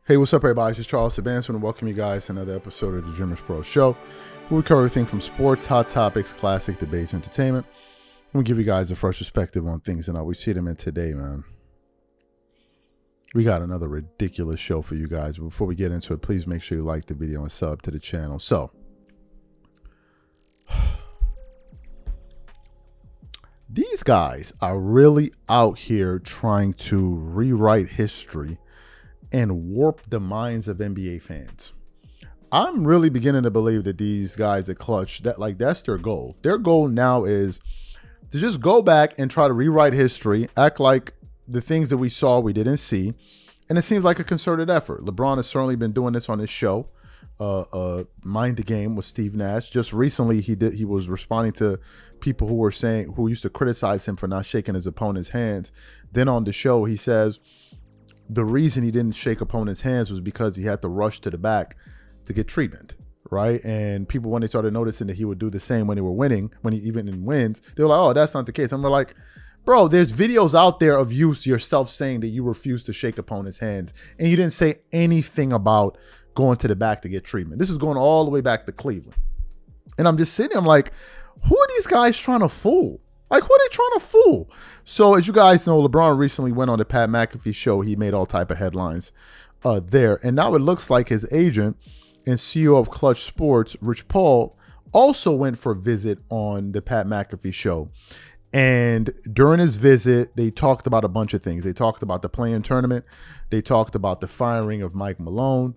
Hey, what's up, everybody? It's just Charles Sebastian, and welcome you guys to another episode of the DREAMERSPRO show, where we cover everything from sports, hot topics, classic debates, entertainment, and we give you guys a fresh perspective on things and how we see them in today, man. We got another ridiculous show for you guys. But before we get into it, please make sure you like the video and sub to the channel. So, these guys are really out here trying to rewrite history and warp the minds of NBA fans. I'm really beginning to believe that these guys at Clutch, that's their goal. Their goal now is to just go back and try to rewrite history, act like the things that we saw we didn't see, and it seems like a concerted effort. Lebron has certainly been doing this on his show, Mind the Game with Steve Nash. Just recently, he was responding to people who used to criticize him for not shaking his opponent's hands. Then on the show, he says the reason he didn't shake opponents' hands was because he had to rush to the back to get treatment, right? And people, when they started noticing that he would do the same when they were winning, even in wins, they were like, oh, that's not the case. I'm like, bro, there's videos out there of you yourself saying that you refused to shake opponents' hands, and you didn't say anything about going to the back to get treatment. This is going all the way back to Cleveland. And I'm just sitting there, I'm like, who are these guys trying to fool? Like, who are they trying to fool? So, as you guys know, LeBron recently went on the Pat McAfee show. He made all type of headlines there. And now it looks like his agent and CEO of Clutch Sports, Rich Paul, also went for a visit on the Pat McAfee show. And during his visit, they talked about a bunch of things. They talked about the play-in tournament. They talked about the firing of Mike Malone.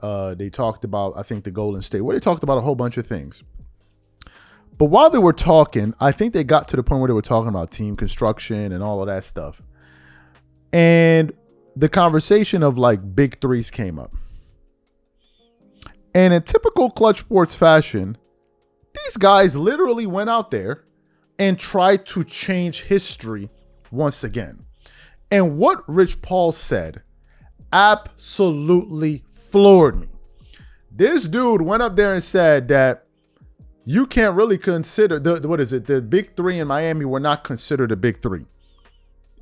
They talked about, I think, the Golden State. They talked about a whole bunch of things. But while they were talking, I think they got to the point where they were talking about team construction and all of that stuff. And the conversation of like big threes came up. And in typical Clutch Sports fashion, these guys literally went out there and tried to change history once again. And what Rich Paul said absolutely floored me. This dude went up there and said that you can't really consider the big three in Miami were not considered a big three.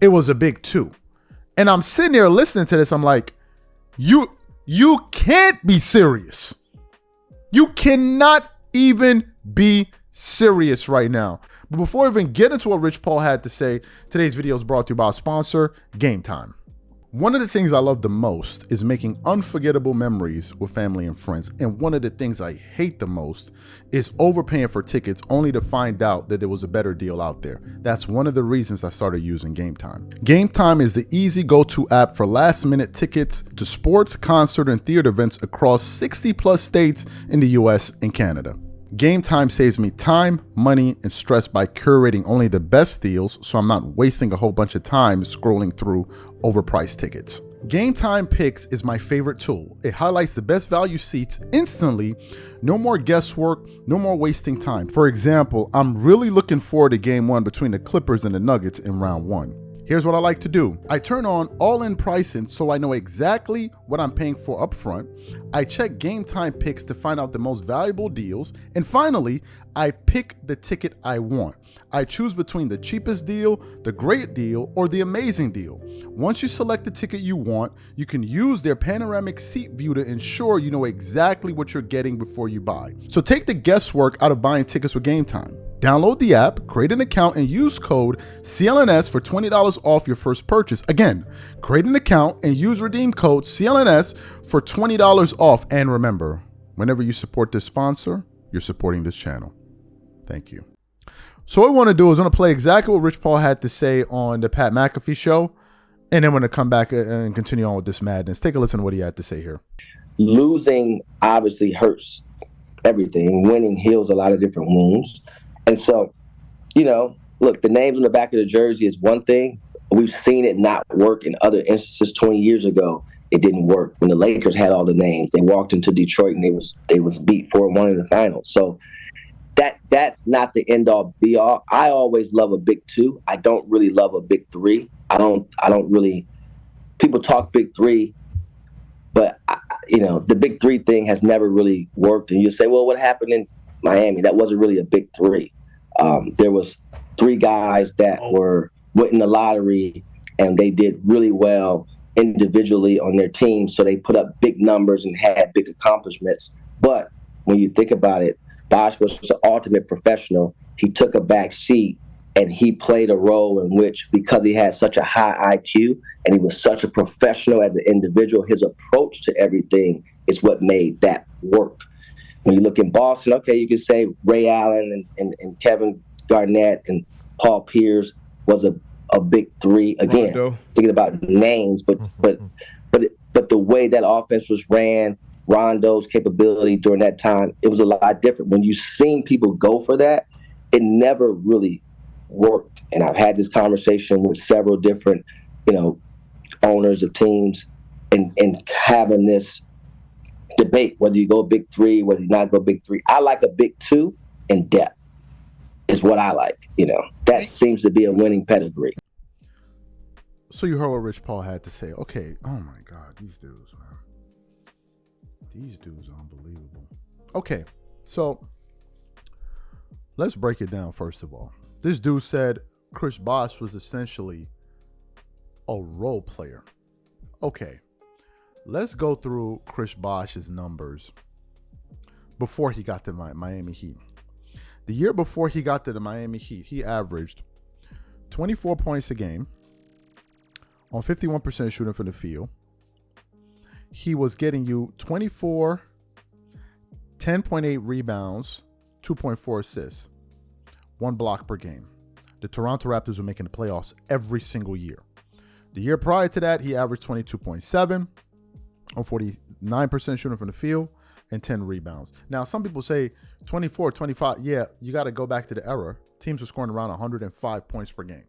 It was a big two. And I'm sitting there listening to this. I'm like, you can't be serious. You cannot even be serious right now. But before I even get into what Rich Paul had to say, today's video is brought to you by our sponsor, Game Time. One of the things I love the most is making unforgettable memories with family and friends. And one of the things I hate the most is overpaying for tickets only to find out that there was a better deal out there. That's one of the reasons I started using Game Time. Game Time is the easy go-to app for last-minute tickets to sports, concert, and theater events across 60 plus states in the US and Canada. Game Time saves me time, money, and stress by curating only the best deals, so I'm not wasting a whole bunch of time scrolling through overpriced tickets. Game Time Picks is my favorite tool. It highlights the best value seats instantly. No more guesswork, no more wasting time. For example, I'm really looking forward to game one between the Clippers and the Nuggets in round one. Here's what I like to do. I turn on all-in pricing so I know exactly what I'm paying for upfront. I check Game Time Picks to find out the most valuable deals. And finally, I pick the ticket I want. I choose between the cheapest deal, the great deal, or the amazing deal. Once you select the ticket you want, you can use their panoramic seat view to ensure you know exactly what you're getting before you buy. So take the guesswork out of buying tickets with Game Time. Download the app, create an account, and use code CLNS for $20 off your first purchase. Again, create an account and use redeem code CLNS for $20 off. And remember, whenever you support this sponsor, you're supporting this channel. Thank you. So what I want to do is I want to play exactly what Rich Paul had to say on the Pat McAfee show, and then we're going to come back and continue on with this madness. Take a listen to what he had to say here. Losing obviously hurts everything. Winning heals a lot of different wounds. And so, look, the names on the back of the jersey is one thing. We've seen it not work in other instances. 20 years ago, it didn't work. When the Lakers had all the names, they walked into Detroit and they was beat 4-1 in the finals. So that's not the end all be all. I always love a big two. I don't really love a big three. I don't really. People talk big three, but the big three thing has never really worked. And you say, well, what happened in Miami? That wasn't really a big three. There was three guys that went in the lottery and they did really well individually on their team, so they put up big numbers and had big accomplishments. But when you think about it, Bosh was the ultimate professional. He took a back seat and he played a role in which, because he had such a high IQ and he was such a professional as an individual, his approach to everything is what made that work. When you look in Boston, okay, you can say Ray Allen and Kevin Garnett and Paul Pierce was a big three. Again, Rondo. Thinking about names, but the way that offense was ran, Rondo's capability during that time, it was a lot different. When you seen people go for that, it never really worked. And I've had this conversation with several different, owners of teams, and having this debate whether you go big three, whether you not go big three. I like a big two in depth is what I like. That seems to be a winning pedigree. So you heard what Rich Paul had to say. Okay, oh my God, these dudes, man. These dudes are unbelievable. Okay, so let's break it down first of all. This dude said Chris Bosh was essentially a role player. Okay, let's go through Chris Bosh's numbers before he got to Miami Heat. The year before he got to the Miami Heat, he averaged 24 points a game on 51% shooting from the field. He was getting you 24, 10.8 rebounds, 2.4 assists, 1 block per game. The Toronto Raptors were making the playoffs every single year. The year prior to that, he averaged 22.7 on 49% shooting from the field and 10 rebounds. Now, some people say 24, 25. Yeah, you got to go back to the era. Teams were scoring around 105 points per game.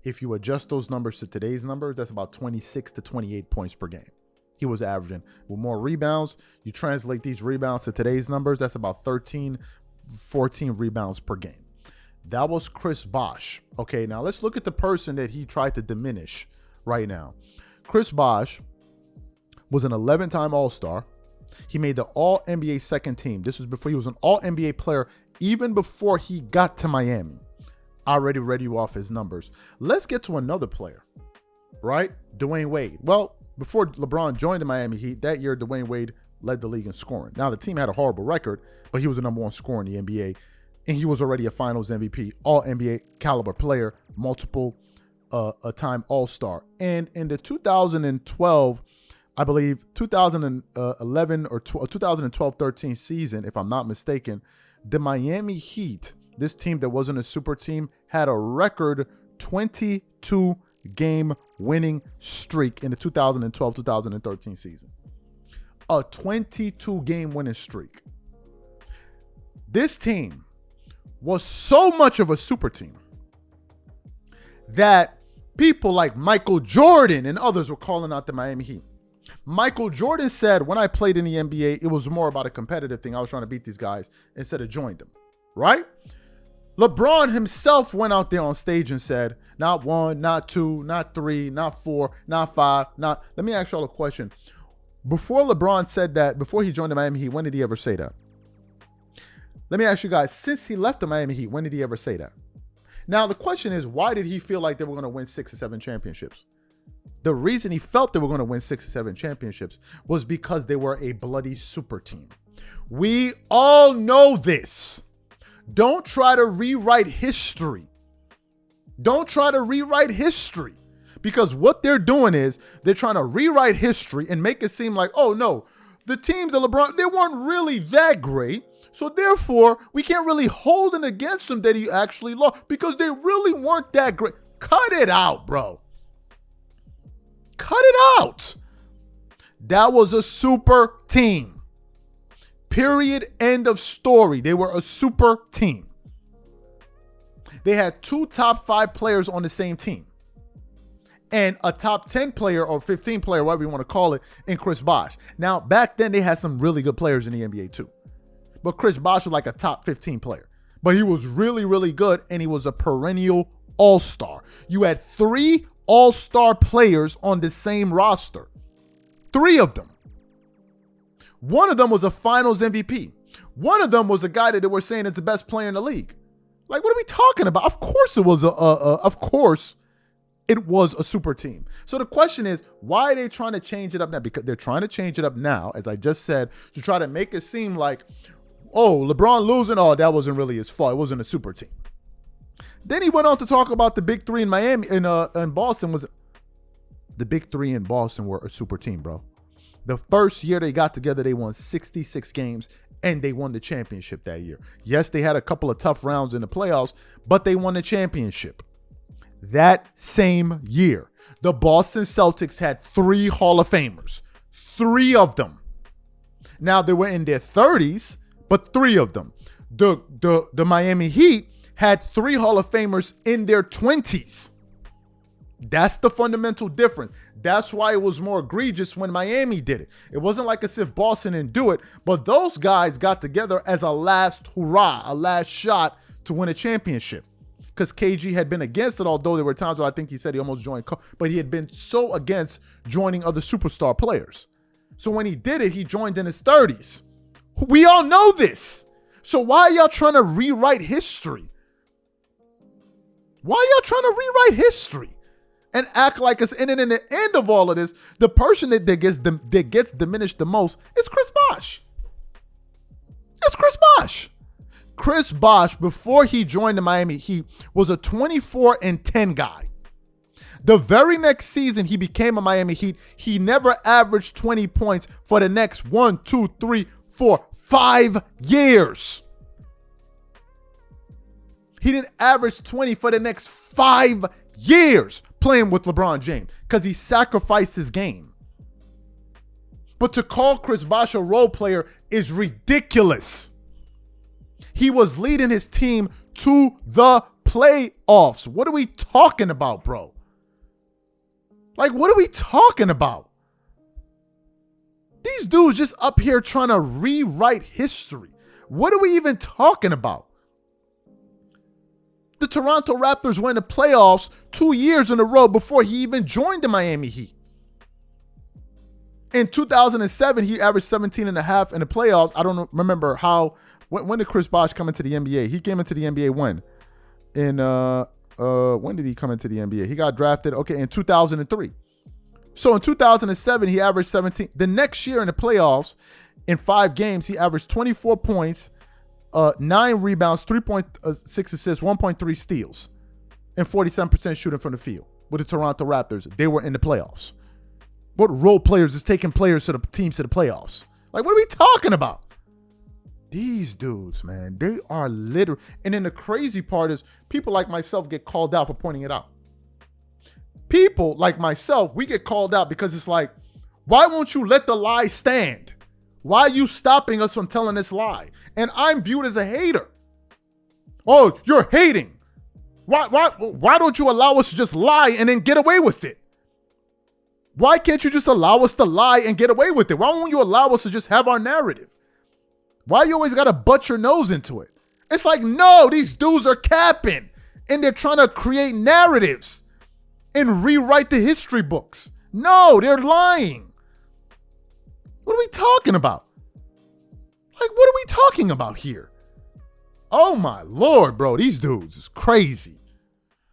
If you adjust those numbers to today's numbers, that's about 26 to 28 points per game. He was averaging with more rebounds. You translate these rebounds to today's numbers, that's about 13, 14 rebounds per game. That was Chris Bosh. Okay, now let's look at the person that he tried to diminish right now. Chris Bosh was an 11-time All-Star. He made the All-NBA second team. This was before he was an All-NBA player, even before he got to Miami. I already read you off his numbers. Let's get to another player, right? Dwayne Wade. Well, before LeBron joined the Miami Heat, that year Dwayne Wade led the league in scoring. Now, the team had a horrible record, but he was the number one scorer in the NBA, and he was already a Finals MVP, All-NBA caliber player, multiple time All-Star. And in the 2012, I believe 2011 or 2012-13 season, if I'm not mistaken, the Miami Heat, this team that wasn't a super team, had a record 22-game winning streak in the 2012-2013 season. A 22-game winning streak. This team was so much of a super team that people like Michael Jordan and others were calling out the Miami Heat. Michael Jordan said, when I played in the NBA, it was more about a competitive thing. I was trying to beat these guys instead of join them, right? LeBron himself went out there on stage and said, not 1, not 2, not 3, not 4, not 5, not... Let me ask y'all a question. Before LeBron said that, before he joined the Miami Heat, when did he ever say that? Let me ask you guys, since he left the Miami Heat, when did he ever say that? Now, the question is, why did he feel like they were going to win 6 or 7 championships? The reason he felt they were going to win 6 or 7 championships was because they were a bloody super team. We all know this. Don't try to rewrite history. Don't try to rewrite history. Because what they're doing is they're trying to rewrite history and make it seem like, oh no, the teams that LeBron, they weren't really that great. So therefore, we can't really hold it against them that he actually lost because they really weren't that great. Cut it out, bro. Cut it out. That was a super team. Period. End of story. They were a super team. They had 2 top 5 players on the same team. And a top 10 player or 15 player, whatever you want to call it, in Chris Bosh. Now, back then, they had some really good players in the NBA too. But Chris Bosh was like a top 15 player. But he was really, really good, and he was a perennial all-star. You had 3 all-star players on the same roster. 3 of them. One of them was a Finals MVP. One of them was a guy that they were saying is the best player in the league. Like, what are we talking about? Of course it was of course It was a super team. So the question is, why are they trying to change it up now? Because they're trying to change it up now, as I just said, to try to make it seem like, oh, LeBron losing, oh, that wasn't really his fault. It wasn't a super team. Then he went on to talk about the big three in Miami, in Boston was, the big three in Boston were a super team, bro. The first year they got together, they won 66 games and they won the championship that year. Yes, they had a couple of tough rounds in the playoffs, but they won the championship. That same year, the Boston Celtics had 3 Hall of Famers. 3 of them. Now, they were in their 30s, but 3 of them. The Miami Heat had 3 Hall of Famers in their 20s. That's the fundamental difference. That's why it was more egregious when Miami did it. It wasn't like as if Boston didn't do it, but those guys got together as a last hurrah, a last shot to win a championship. Because KG had been against it, although there were times where I think he said he almost joined, but he had been so against joining other superstar players. So when he did it, he joined in his 30s. We all know this. So why are y'all trying to rewrite history? Why are y'all trying to rewrite history and act like it's, and then in the end of all of this, the person that gets diminished the most is Chris Bosh. It's Chris Bosh. Chris Bosh, before he joined the Miami Heat, was a 24-10 guy. The very next season he became a Miami Heat, he never averaged 20 points for the next 1, 2, 3, 4, 5 years. He didn't average 20 for the next 5 years playing with LeBron James because he sacrificed his game. But to call Chris Bosh a role player is ridiculous. He was leading his team to the playoffs. What are we talking about, bro? Like, what are we talking about? These dudes just up here trying to rewrite history. What are we even talking about? The Toronto Raptors went to playoffs 2 years in a row before he even joined the Miami Heat. In 2007, he averaged 17 and a half in the playoffs. I don't remember how. When did Chris Bosh come into the NBA? He came into the NBA when? When did he come into the NBA? He got drafted, in 2003. So in 2007, he averaged 17. The next year in the playoffs, in 5 games, he averaged 24 points, 9 rebounds, 3.6 assists, 1.3 steals, and 47% shooting from the field with the Toronto Raptors. They were in the playoffs. What role players is taking players to the teams to the playoffs? Like, what are we talking about? These dudes, man, they are literally. And then the crazy part is people like myself get called out for pointing it out. People like myself, we get called out because it's like, why won't you let the lie stand? Why are you stopping us from telling this lie? And I'm viewed as a hater. Oh, you're hating. Why don't you allow us to just lie and then get away with it? Why can't you just allow us to lie and get away with it? Why won't you allow us to just have our narrative? Why you always got to butt your nose into it? It's like, no, these dudes are capping and they're trying to create narratives and rewrite the history books. No, they're lying. What are we talking about? Like, what are we talking about here? Oh my Lord, bro, these dudes is crazy.